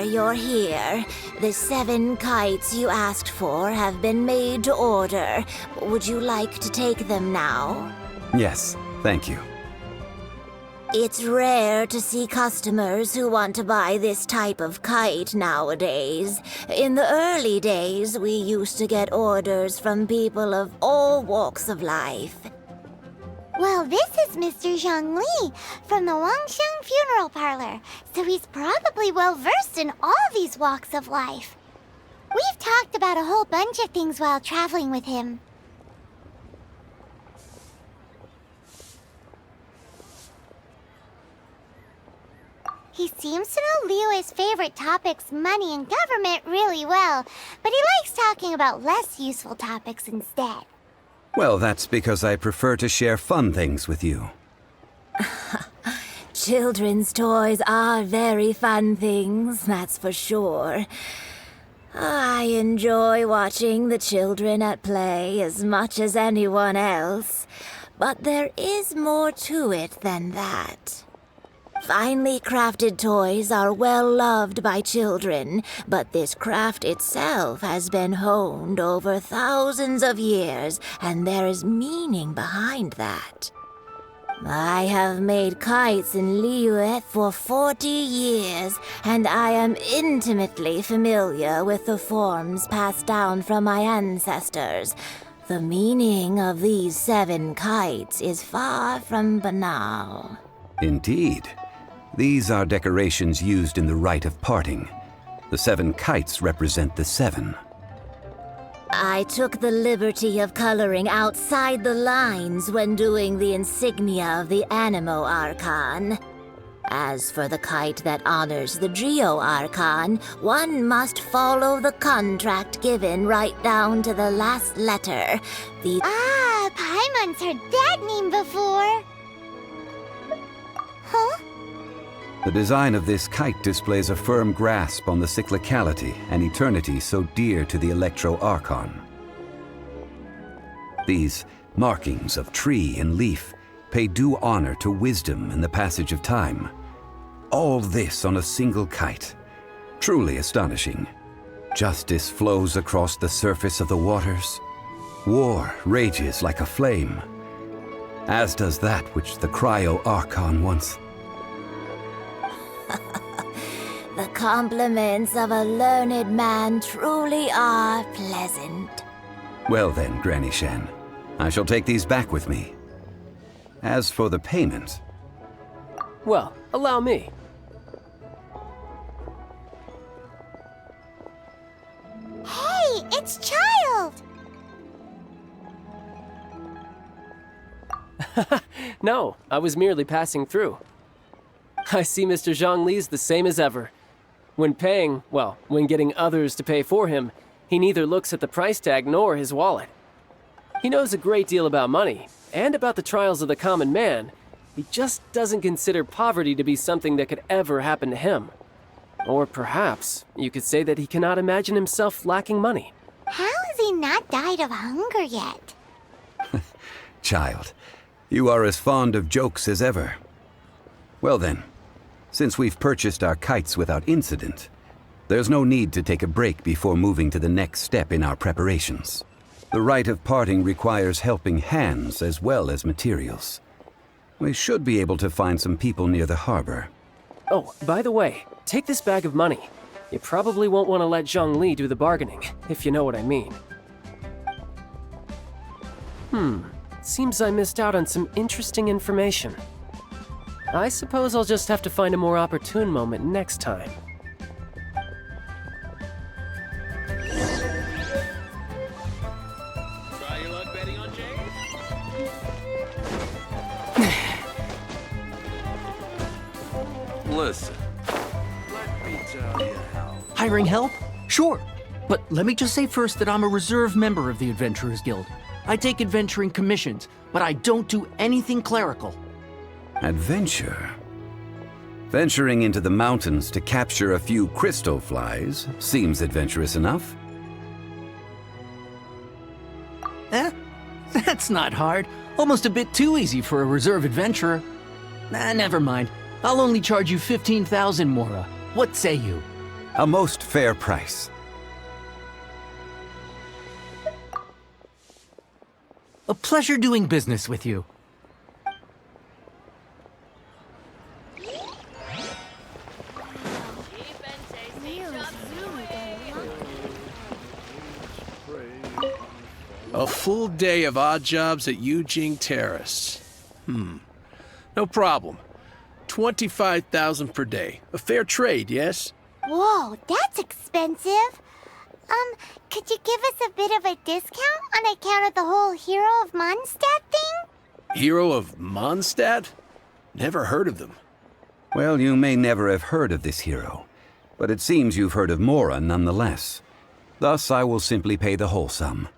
wonder you're here. The 7 kites you asked for have been made to order. Would you like to take them now? Yes, thank you. It's rare to see customers who want to buy this type of kite nowadays. In the early days, we used to get orders from people of all walks of life. Well, this is Mr. Zhongli from the Wangsheng Funeral Parlor, so he's probably well-versed in all these walks of life. We've talked about a whole bunch of things while traveling with him. He seems to know Liyue's favorite topics, money and government, really well, but he likes talking about less useful topics instead. Well, that's because I prefer to share fun things with you. Children's toys are very fun things, that's for sure. I enjoy watching the children at play as much as anyone else, but there is more to it than that. Finely crafted toys are well loved by children, but this craft itself has been honed over thousands of years, and there is meaning behind that. I have made kites in Liyue for 40 years, and I am intimately familiar with the forms passed down from my ancestors. The meaning of these 7 kites is far from banal. Indeed. These are decorations used in the rite of parting. The 7 kites represent the 7. I took the liberty of coloring outside the lines when doing the insignia of the Animo Archon. As for the kite that honors the Geo Archon, one must follow the contract given right down to the last letter. Paimon's heard that name before. Huh? The design of this kite displays a firm grasp on the cyclicality and eternity so dear to the Electro Archon. These markings of tree and leaf pay due honor to wisdom and the passage of time. All this on a single kite. Truly astonishing. Justice flows across the surface of the waters. War rages like a flame, as does that which the Cryo Archon once. The compliments of a learned man truly are pleasant. Well then, Granny Shan, I shall take these back with me. As for the payment... Well, allow me. Hey, it's Child! No, I was merely passing through. I see Mr. Zhongli's the same as ever. When paying, well, when getting others to pay for him, he neither looks at the price tag nor his wallet. He knows a great deal about money, and about the trials of the common man. He just doesn't consider poverty to be something that could ever happen to him. Or perhaps, you could say that he cannot imagine himself lacking money. How has he not died of hunger yet? Child, you are as fond of jokes as ever. Well then, since we've purchased our kites without incident, there's no need to take a break before moving to the next step in our preparations. The rite of parting requires helping hands as well as materials. We should be able to find some people near the harbor. Oh, by the way, take this bag of money. You probably won't want to let Zhongli do the bargaining, if you know what I mean. Seems I missed out on some interesting information. I suppose I'll just have to find a more opportune moment next time. Try your luck betting on Jade? Listen, let me tell you how. Hiring help? Sure. But let me just say first that I'm a reserve member of the Adventurers Guild. I take adventuring commissions, but I don't do anything clerical. Adventure? Venturing into the mountains to capture a few crystal flies seems adventurous enough. That's not hard. Almost a bit too easy for a reserve adventurer. Never mind. I'll only charge you 15,000 Mora. What say you? A most fair price. A pleasure doing business with you. A full day of odd jobs at Eugene Terrace. No problem. 25,000 per day. A fair trade, yes? Whoa, that's expensive. Could you give us a bit of a discount on account of the whole Hero of Mondstadt thing? Hero of Mondstadt? Never heard of them. Well, you may never have heard of this hero, but it seems you've heard of Mora nonetheless. Thus, I will simply pay the whole sum.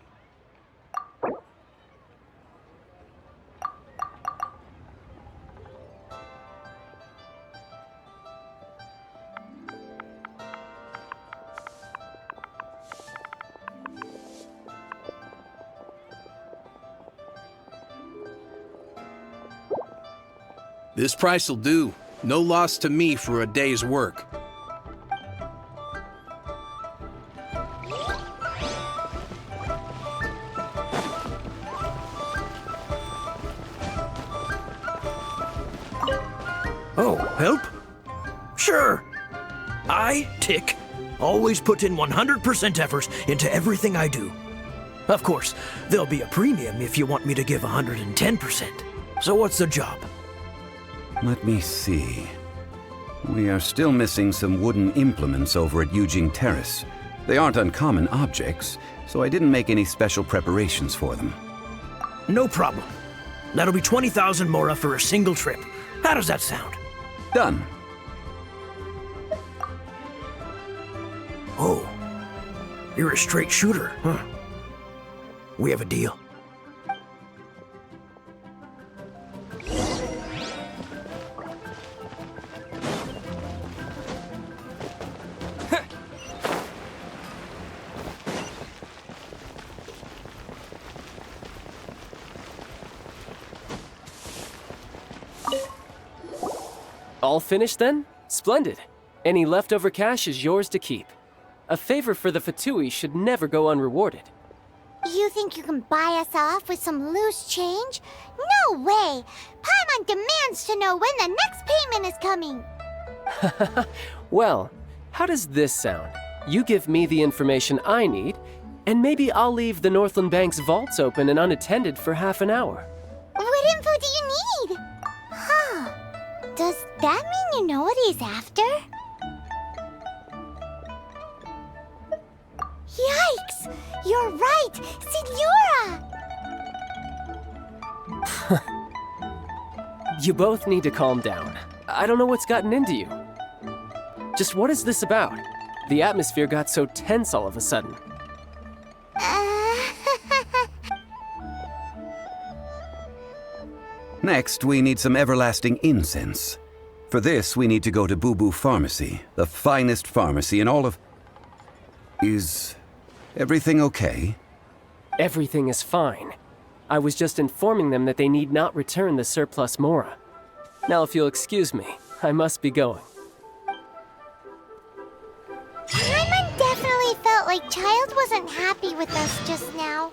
This price'll do. No loss to me for a day's work. Oh, help? Sure. I, Tick, always put in 100% effort into everything I do. Of course, there'll be a premium if you want me to give 110%. So what's the job? Let me see. We are still missing some wooden implements over at Eugene Terrace. They aren't uncommon objects, so I didn't make any special preparations for them. No problem. That'll be 20,000 Mora for a single trip. How does that sound? Done. Oh, you're a straight shooter, huh? We have a deal. All finished then? Splendid. Any leftover cash is yours to keep. A favor for the Fatui should never go unrewarded. You think you can buy us off with some loose change? No way! Paimon demands to know when the next payment is coming! Well, how does this sound? You give me the information I need, and maybe I'll leave the Northland Bank's vaults open and unattended for half an hour. What info do you need? Huh. Does that mean you know what he's after? Yikes! You're right! Signora! You both need to calm down. I don't know what's gotten into you. Just what is this about? The atmosphere got so tense all of a sudden. Next, we need some everlasting incense. For this, we need to go to Boo Boo Pharmacy, the finest pharmacy in all of... Is everything okay? Everything is fine. I was just informing them that they need not return the surplus Mora. Now, if you'll excuse me, I must be going. Paimon definitely felt like Child wasn't happy with us just now.